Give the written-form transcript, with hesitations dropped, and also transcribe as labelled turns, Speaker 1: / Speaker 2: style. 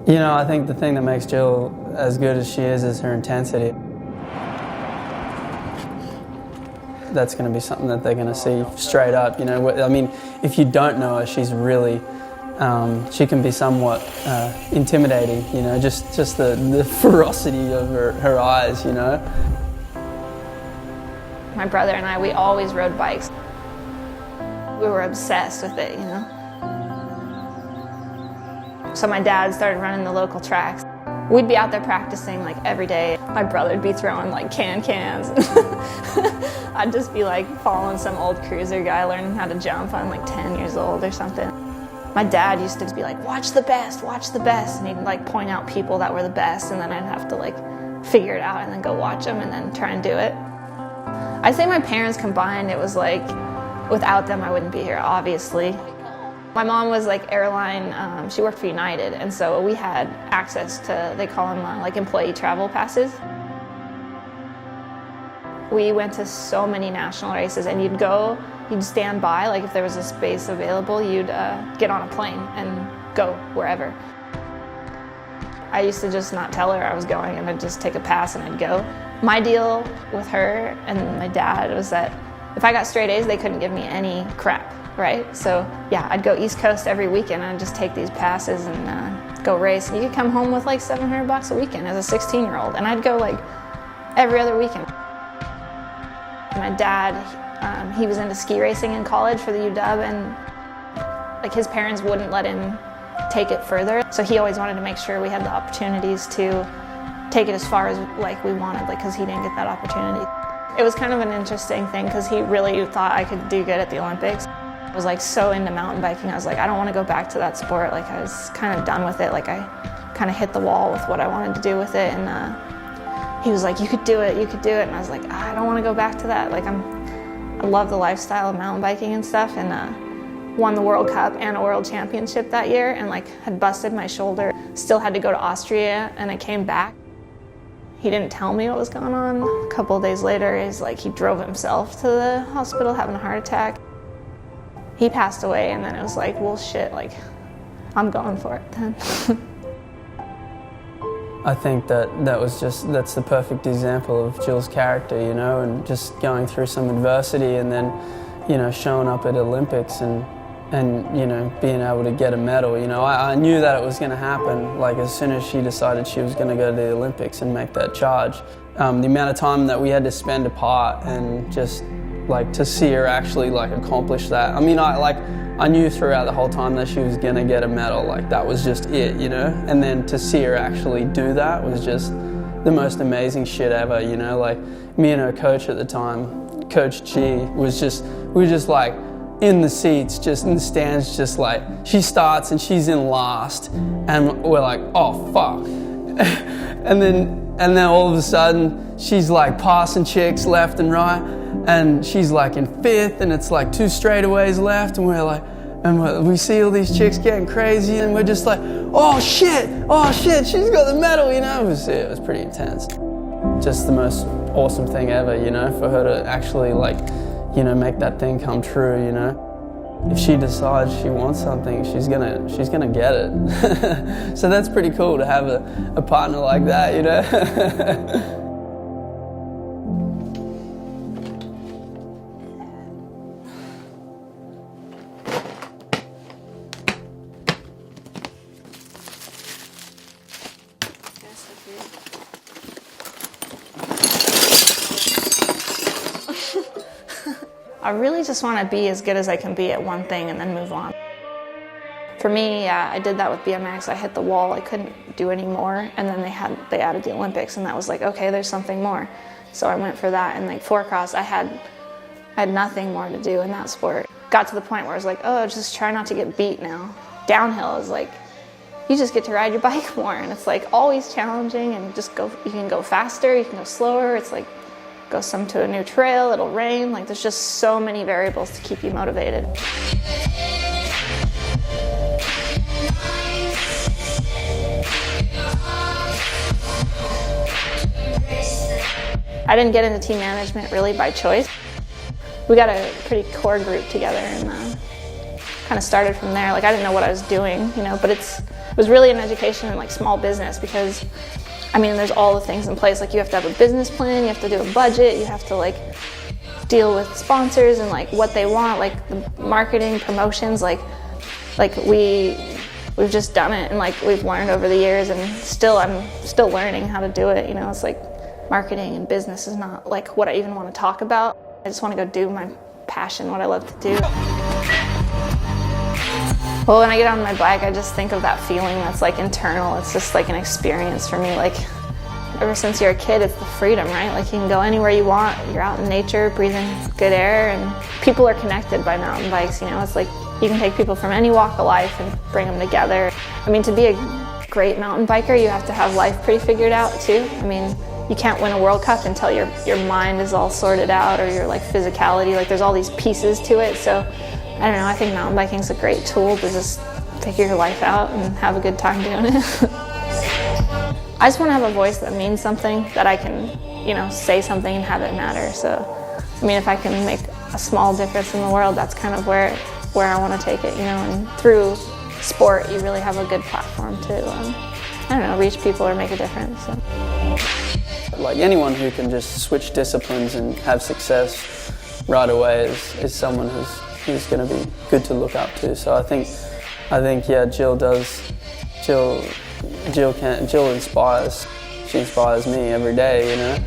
Speaker 1: You know, I think the thing that makes Jill as good as she is her intensity. That's going to be something that they're going to see straight up. You know, I mean, if you don't know her, she's really, she can be somewhat intimidating. You know, just the ferocity of her eyes. You know.
Speaker 2: My brother and I, we always rode bikes. We were obsessed with it, you know. So my dad started running the local tracks. We'd be out there practicing like every day. My brother'd be throwing like cans. I'd just be like following some old cruiser guy learning how to jump. I'm like 10 years old or something. My dad used to be like, watch the best. And he'd like point out people that were the best, and then I'd have to like figure it out and then go watch them and then try and do it. I'd say my parents combined, it was like, without them I wouldn't be here, obviously. My mom was like airline, she worked for United, and so we had access to, they call them like employee travel passes. We went to so many national races, and you'd stand by, like if there was a space available, you'd get on a plane and go wherever. I used to just not tell her I was going, and I'd just take a pass and I'd go. My deal with her and my dad was that if I got straight A's, they couldn't give me any crap, right? So yeah, I'd go East Coast every weekend and I'd just take these passes and go race. And you could come home with like $700 a weekend as a 16-year-old, and I'd go like every other weekend. My dad, he was into ski racing in college for the UW, and like his parents wouldn't let him take it further. So he always wanted to make sure we had the opportunities to take it as far as like we wanted, like because he didn't get that opportunity. It was kind of an interesting thing because he really thought I could do good at the Olympics. I was like so into mountain biking. I was like, I don't want to go back to that sport. Like I was kind of done with it. Like I kind of hit the wall with what I wanted to do with it. And he was like, you could do it. And I was like, I don't want to go back to that. Like I love the lifestyle of mountain biking and stuff. And won the World Cup and a World Championship that year, and like had busted my shoulder. Still had to go to Austria, and I came back. He didn't tell me what was going on. A couple of days later, he drove himself to the hospital having a heart attack. He passed away, and then it was like, well, shit, like, I'm going for it then.
Speaker 1: I think that's the perfect example of Jill's character, you know, and just going through some adversity and then, you know, showing up at Olympics and you know, being able to get a medal. You know, I knew that it was going to happen, like as soon as she decided she was going to go to the Olympics and make that charge. The amount of time that we had to spend apart and just like to see her actually like accomplish that. I mean, I knew throughout the whole time that she was going to get a medal, like that was just it, you know, and then to see her actually do that was just the most amazing shit ever, you know. Like me and her coach at the time, Coach G, we were just like in the seats, just in the stands, just like she starts and she's in last, and we're like, oh fuck, and then all of a sudden she's like passing chicks left and right, and she's like in fifth, and it's like 2 straightaways left, and we're like, and we see all these chicks getting crazy, and we're just like, oh shit, she's got the medal, you know. It was pretty intense. Just the most awesome thing ever, you know, for her to actually like, you know, make that thing come true, you know. If she decides she wants something, she's gonna get it. So that's pretty cool to have a partner like that, you know.
Speaker 2: I really just want to be as good as I can be at one thing and then move on. For me, yeah, I did that with BMX. I hit the wall, I couldn't do any more, and then they added the Olympics, and that was like, okay, there's something more. So I went for that, and like four-cross, I had nothing more to do in that sport. Got to the point where I was like, oh, just try not to get beat now. Downhill is like, you just get to ride your bike more, and it's like always challenging, and you can go faster, you can go slower, it's like, go some to a new trail, it'll rain, like there's just so many variables to keep you motivated. I didn't get into team management really by choice. We got a pretty core group together and kind of started from there. Like I didn't know what I was doing, you know, but it's it was really an education in like small business, because I mean, there's all the things in place. Like you have to have a business plan, you have to do a budget, you have to like deal with sponsors and like what they want, like the marketing, promotions, like we've just done it, and like we've learned over the years, and I'm still learning how to do it. You know, it's like marketing and business is not like what I even want to talk about. I just want to go do my passion, what I love to do. Well, when I get on my bike, I just think of that feeling that's like internal. It's just like an experience for me. Like ever since you're a kid, it's the freedom, right? Like you can go anywhere you want. You're out in nature, breathing good air, and people are connected by mountain bikes. You know, it's like you can take people from any walk of life and bring them together. I mean, to be a great mountain biker, you have to have life pretty figured out too. I mean, you can't win a World Cup until your mind is all sorted out, or your like physicality. Like there's all these pieces to it. So I don't know, I think mountain biking is a great tool to just figure your life out and have a good time doing it. I just want to have a voice that means something, that I can, you know, say something and have it matter. So, I mean, if I can make a small difference in the world, that's kind of where I want to take it, you know, and through sport, you really have a good platform to, I don't know, reach people or make a difference. So.
Speaker 1: Like anyone who can just switch disciplines and have success right away is someone who's going to be good to look up to. So I think yeah, Jill inspires. She inspires me every day, you know.